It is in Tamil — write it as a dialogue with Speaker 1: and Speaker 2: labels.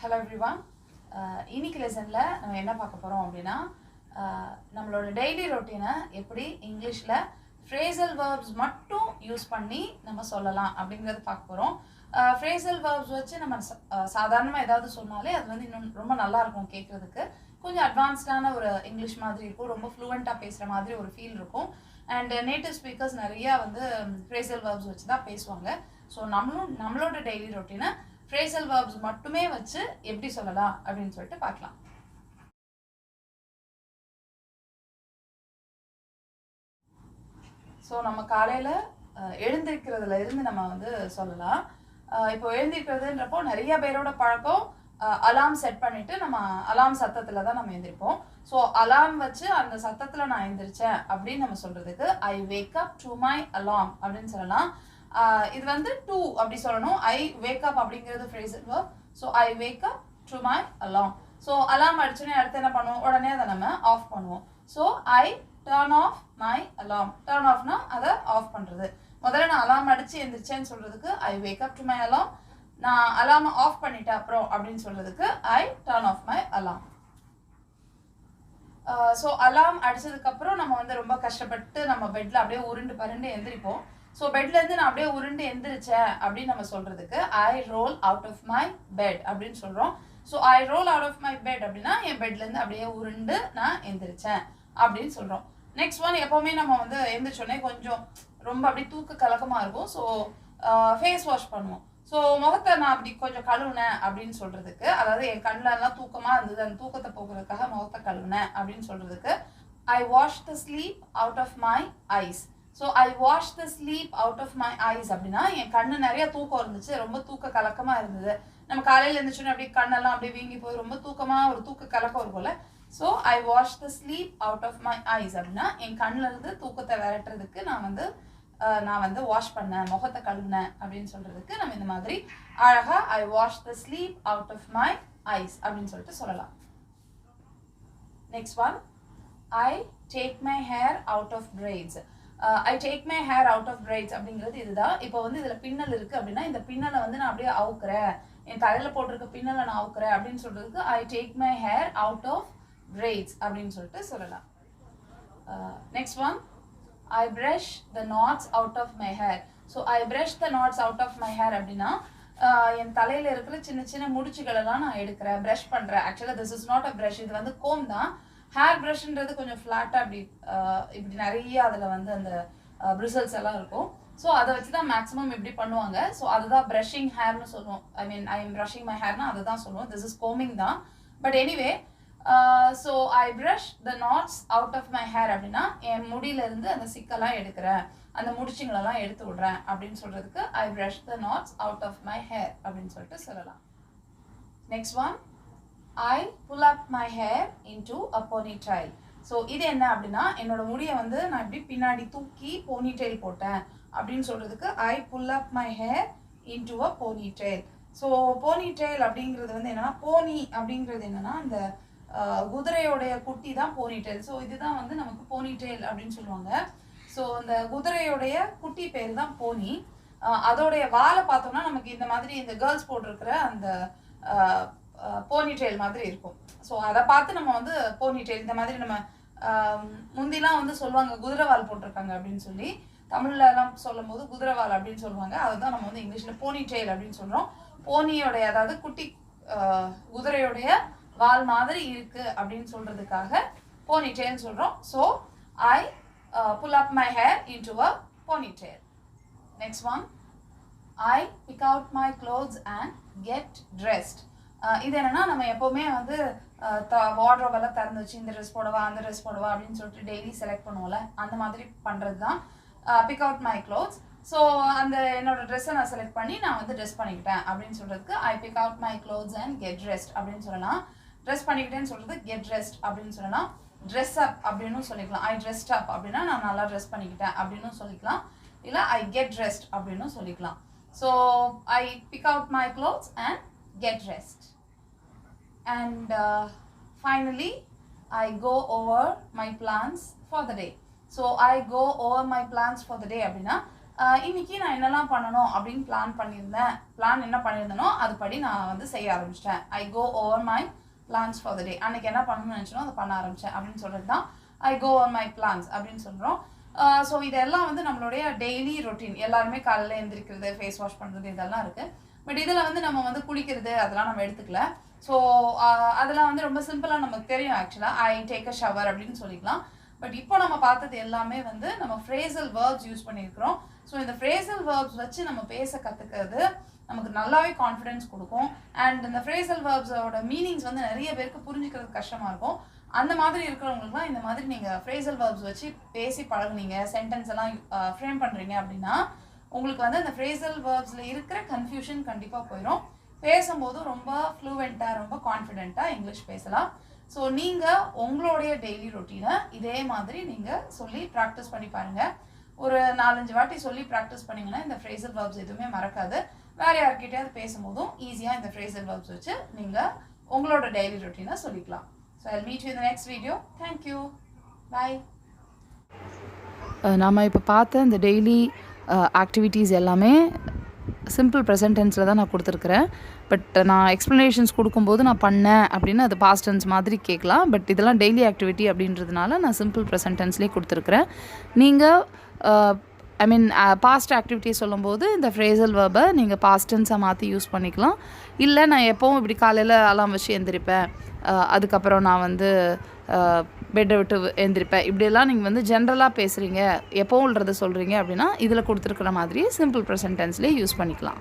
Speaker 1: Hello everyone. இன்னைக்கு லெசன்ல நம்ம என்ன பார்க்க போறோம் அப்படினா நம்மளோட டெய்லி ரொட்டீனை எப்படி இங்கிலீஷ்ல phrasal verbs மட்டும் யூஸ் பண்ணி நம்ம சொல்லலாம் அப்படிங்கறது பார்க்க போறோம். phrasal verbs வச்சு நம்ம சாதாரணமா ஏதாவது சொன்னாலே அது வந்து இன்னும் ரொம்ப நல்லா இருக்கும் கேக்குறதுக்கு. கொஞ்சம் அட்வான்ஸ்டான ஒரு இங்கிலீஷ் மாதிரி இருக்கும். ரொம்ப ஃப்ளூவென்ட்டா பேசுற மாதிரி ஒரு ஃபீல் இருக்கும். And native speakers நிறைய வந்து phrasal verbs வச்சு தான் பேசுவாங்க. சோ நம்மளோட டெய்லி ரொட்டீனை phrasal verbs மட்டுமே வச்சு எப்படி சொல்லலாம் அப்படினு சொல்லிட்டு பார்க்கலாம். சோ நம்ம காலையில எழுந்திருக்கிறதுல இருந்து நம்ம வந்து சொல்லலாம். இப்போ எழுந்திருக்கிறதுன்றப்போ நிறைய பேரோட பழக்கம் அலார்ம் செட் பண்ணிட்டு நம்ம அலார்ம் சத்தத்துல தான் நம்ம எந்திரிப்போம். சோ அலார்ம் வச்சு அந்த சத்தத்துல நான் எந்திரிச்சேன் அப்படி நம்ம சொல்றதுக்கு I wake up to my alarm அப்படினு சொல்லலாம். இது வந்து to அப்படி சொல்லணும். I wake up அப்படிங்கிறது phrasal verb. So I wake up to my alarm. So alarm அடிச்சனே அடுத்து என்ன பண்ணுவோம்? உடனே அத நம்ம ஆஃப் பண்ணுவோம். So I turn off my alarm. Turn off னா அத ஆஃப் பண்றது. முதல்ல நான் அலார்ம் அடிச்சு எந்திரிச்சேன்னு சொல்றதுக்கு I wake up to my alarm. நான் அலார்ம் ஆஃப் பண்ணிட்டேன் அப்புறம் அப்படினு சொல்றதுக்கு I turn off my alarm. So alarm அடிச்சதுக்கு அப்புறம் நம்ம வந்து ரொம்ப கஷ்டப்பட்டு நம்ம பெட்ல அப்படியே உருண்டு பரண்டு எந்திரிப்போம். So பெட்ல இருந்து நான் அப்படியே உருண்டு எந்திரிச்சேன் அப்படி நம்ம சொல்றதுக்கு I roll out of my bed அப்படினு சொல்றோம். So I roll out of my bed அப்படினா என் பெட்ல இருந்து அப்படியே உருண்டு நான் எந்திரிச்சேன் அப்படினு சொல்றோம். நெக்ஸ்ட் ஒன் எப்பவுமே நம்ம வந்து எந்திரிச்சோனே கொஞ்சம் ரொம்ப அப்படி தூக்க கலக்கமா இருக்கும். So ஃபேஸ் வாஷ் பண்ணுவோம். So முகத்தை நான் அப்படி கொஞ்சம் கழுவுனேன் அப்படினு சொல்றதுக்கு அதாவது என் கண்ணுல எல்லாம் தூக்கமா இருந்தது அந்த தூக்கத்தை போக்குறதுக்காக முகத்தை கழுவுனேன் அப்படினு சொல்றதுக்கு I washed the sleep out of my eyes. So I washed the sleep out of my eyes அப்படினா என் கண்ணு நிறைய தூக்கம் இருந்துச்சு ரொம்ப தூக்க கலக்கமா இருந்தது. நம்ம காலையில எழுந்திருச்சோனே அப்படியே கண்ணெல்லாம் அப்படியே வீங்கி போய் ரொம்ப தூக்கமா ஒரு தூக்க கலக்கம் இருக்கும்ல. So I washed the sleep out of my eyes அப்படினா என் கண்ணுல இருந்து தூக்கத்தை விரட்டுறதுக்கு நான் வந்து வாஷ் பண்ணேன் முகத்தை கழுவுனேன் அப்படினு சொல்றதுக்கு நம்ம இந்த மாதிரி அழகா I washed the sleep out of my eyes அப்படினு சொல்லிட்டு சொல்லலாம். Next one I take my hair out of braids. I take my hair out of braids அப்படிங்கிறது இதுதான். இப்போ வந்து இதுல பின்னல் இருக்கு அப்படினா இந்த பின்னலை வந்து நான் அப்படியே அவுக்குறேன் என் தலையில போட்டிருக்க பின்னலை நான் அவுக்குறேன் அப்படினு சொல்றதுக்கு I take my hair out of braids அப்படினு சொல்லிட்டு சொல்லலாம். Next one I brush the knots out of my hair. So I brush the knots out of my hair அப்படினா என் தலையில இருக்கிற சின்ன சின்ன முடிச்சுகள் எல்லாம் நான் எடுக்கிறேன் brush பண்றேன். Actually this is not a brush, இது வந்து comb தான். ஹேர் பிரஷ்ன்றது கொஞ்சம் ஃப்ளாட்டா இப்படி நிறைய அதுல வந்து அந்த பிரிசல்ஸ் எல்லாம் இருக்கும். ஸோ அதை வச்சு தான் மேக்ஸிமம் இப்படி பண்ணுவாங்க. ஸோ அதுதான் பிரஷிங் ஹேர்னு சொல்லுவோம். I mean I am brushing my ஹேர்னா அதை தான் சொல்லுவோம். திஸ் இஸ் கோமிங் தான். But anyway so I brush the knots out of my hair அப்படின்னா என் முடியில இருந்து அந்த சிக்கெல்லாம் எடுக்கிறேன் அந்த முடிச்சுங்களெல்லாம் எடுத்து விடுறேன் அப்படின்னு சொல்றதுக்கு I brush the knots out of my hair அப்படின்னு சொல்லிட்டு சொல்லலாம். Next one I pull up my hair into a ponytail. So இது என்ன அப்படின்னா என்னோட முடியை வந்து நான் இப்படி பின்னாடி தூக்கி ponytail போட்டேன் அப்படின்னு சொல்றதுக்கு I pull up my hair into a ponytail. So ponytail அப்படிங்கிறது வந்து என்னன்னா pony அப்படிங்கிறது என்னன்னா அந்த குதிரையோடைய குட்டி தான் ponytail. So இதுதான் வந்து நமக்கு ponytail அப்படின்னு சொல்லுவாங்க. ஸோ அந்த குதிரையோடைய குட்டி பேர் தான் pony. அதோடைய வாலை பார்த்தோம்னா நமக்கு இந்த மாதிரி இந்த கேர்ள்ஸ் போட்டிருக்கிற அந்த போனிடெயில் மாதிரி இருக்கும். ஸோ அதை பார்த்து நம்ம வந்து போனிடெயில் இந்த மாதிரி நம்ம முந்திலாம் வந்து சொல்லுவாங்க குதிரைவால் போட்டிருக்காங்க அப்படின்னு சொல்லி தமிழ்ல எல்லாம் சொல்லும் போது குதிரைவால் அப்படின்னு சொல்லுவாங்க. அதுதான் நம்ம வந்து இங்கிலீஷ்ல போனிடெயில் அப்படின்னு சொல்றோம். போனியோடைய அதாவது குட்டி குதிரையோடைய வால் மாதிரி இருக்கு அப்படின்னு சொல்றதுக்காக போனிடெயில் சொல்றோம். So I pull up my hair into a ponytail. Next one I pick out my clothes and get dressed. இது என்னன்னா நம்ம எப்பவுமே வந்து வார்ட்ரோப் எல்லாம் திறந்து வச்சு இந்த ட்ரெஸ் போடவா அந்த ட்ரெஸ் போடவா அப்படின்னு சொல்லிட்டு டெய்லி செலக்ட் பண்ணுவோம்ல அந்த மாதிரி பண்றது தான் big out my clothes. So அந்த என்னோட ட்ரெஸ்ஸை நான் செலக்ட் பண்ணி நான் வந்து ட்ரெஸ் பண்ணிக்கிட்டேன் அப்படின்னு சொல்றதுக்கு I pick out my clothes and get dressed அப்படின்னு சொல்லலாம். ட்ரெஸ் பண்ணிக்கிட்டேன்னு சொல்றது கெட் ட்ரெஸ்ட் அப்படின்னு சொல்லலாம். ட்ரெஸ் அப் அப்படின்னு சொல்லிக்கலாம். ஐ ட்ரெஸ்ட் அப் அப்படின்னா நான் நல்லா ட்ரெஸ் பண்ணிக்கிட்டேன் அப்படின்னு சொல்லிக்கலாம். இல்லை ஐ கெட் ட்ரெஸ்ட் அப்படின்னு சொல்லிக்கலாம். So I pick out my clothes and get dressed. And finally I go over my plans for the day. So I go over my plans for the day அப்படின்னா இன்னைக்கு நான் என்னெல்லாம் பண்ணணும் அப்படின்னு பிளான் என்ன பண்ணியிருந்தேனோ அதுபடி நான் வந்து செய்ய ஆரம்பிச்சிட்டேன். I go over my plans for the day. அன்னைக்கு என்ன பண்ணணும்னு நினச்சனோ அதை பண்ண ஆரம்பித்தேன் அப்படின்னு சொல்கிறது தான் ஐ கோ ஓவர் மை பிளான்ஸ் அப்படின்னு சொல்கிறோம். ஸோ இதெல்லாம் வந்து நம்மளுடைய டெய்லி ரொட்டீன். எல்லாருமே காலையில் எழுந்திரிக்கிறது, ஃபேஸ் வாஷ் பண்ணுறது இதெல்லாம் இருக்குது. பட் இதில் வந்து நம்ம வந்து குளிக்கிறது அதெல்லாம் நம்ம எடுத்துக்கல. ஸோ அதெல்லாம் வந்து ரொம்ப சிம்பிளாக நமக்கு தெரியும். ஆக்சுவலாக ஐ டேக் அ ஷவர் அப்படின்னு சொல்லிக்கலாம். பட் இப்போ நம்ம பார்த்தது எல்லாமே வந்து நம்ம ஃப்ரேசல் வேர்ப்ஸ் யூஸ் பண்ணியிருக்கிறோம். ஸோ இந்த ஃப்ரேசல் வேர்ப்ஸ் வச்சு நம்ம பேச கற்றுக்கிறது நமக்கு நல்லாவே கான்ஃபிடென்ஸ் கொடுக்கும். அண்ட் இந்த ஃப்ரேசல் வேர்ப்ஸோட மீனிங்ஸ் வந்து நிறைய பேருக்கு புரிஞ்சுக்கிறது கஷ்டமாக இருக்கும். அந்த மாதிரி இருக்கிறவங்களுக்குலாம் இந்த மாதிரி நீங்கள் ஃப்ரேசல் வேர்ப்ஸ் வச்சு பேசி பழகுனீங்க, சென்டென்ஸ் எல்லாம் ஃப்ரேம் பண்ணுறீங்க அப்படின்னா உங்களுக்கு வந்து அந்த ஃப்ரேசல் வேர்ப்ஸில் இருக்கிற கன்ஃபியூஷன் கண்டிப்பாக போயிடும். பேசும்போது ரொம்ப ஃப்ளூவெண்ட்டாக, ரொம்ப கான்ஃபிடென்ட்டாக இங்கிலீஷ் பேசலாம். ஸோ நீங்கள் உங்களுடைய டெய்லி ரொட்டீனை இதே மாதிரி நீங்கள் சொல்லி ப்ராக்டிஸ் பண்ணி பாருங்கள். ஒரு 4-5 வாட்டி சொல்லி ப்ராக்டிஸ் பண்ணிங்கன்னா இந்த ஃப்ரேசல் வேர்ப்ஸ் எதுவுமே மறக்காது. வேறு யார்கிட்டயாவது பேசும்போதும் ஈஸியாக இந்த ஃப்ரேசல் வேர்ப்ஸ் வச்சு நீங்கள் உங்களோட டெய்லி ரொட்டீனை சொல்லிக்கலாம். So I'll meet you in the next video. Thank you. Bye.
Speaker 2: நாம் இப்போ பார்த்த இந்த டெய்லி ஆக்டிவிட்டீஸ் எல்லாமே சிம்பிள் ப்ரெசன்ட் டென்ஸில் தான் நான் கொடுத்துருக்குறேன். பட் நான் எக்ஸ்ப்ளனேஷன்ஸ் கொடுக்கும்போது நான் பண்ணேன் அப்படின்னு அது பாஸ்ட் டென்ஸ் மாதிரி கேட்கலாம். பட் இதெல்லாம் டெய்லி ஆக்டிவிட்டி அப்படின்றதுனால நான் சிம்பிள் ப்ரெசன்ட் டென்ஸ்லேயே கொடுத்துருக்குறேன். நீங்கள் பாஸ்ட் ஆக்டிவிட்டி சொல்லும்போது இந்த ஃப்ரேசல் வேர்பை நீங்கள் பாஸ்ட் டென்ஸாக மாற்றி யூஸ் பண்ணிக்கலாம். இல்லை நான் எப்போவும் இப்படி காலையில் அலாம் வச்சு எழுந்திரிப்பேன், அதுக்கப்புறம் நான் வந்து பெட்டை விட்டு எழுந்திரிப்பேன், இப்படியெல்லாம் நீங்கள் வந்து ஜென்ரலாக பேசுகிறீங்க, எப்போவும்ன்றதை சொல்கிறீங்க அப்படின்னா இதில் கொடுத்துருக்குற மாதிரி சிம்பிள் ப்ரெசன்ட் டென்ஸ்லேயே யூஸ் பண்ணிக்கலாம்.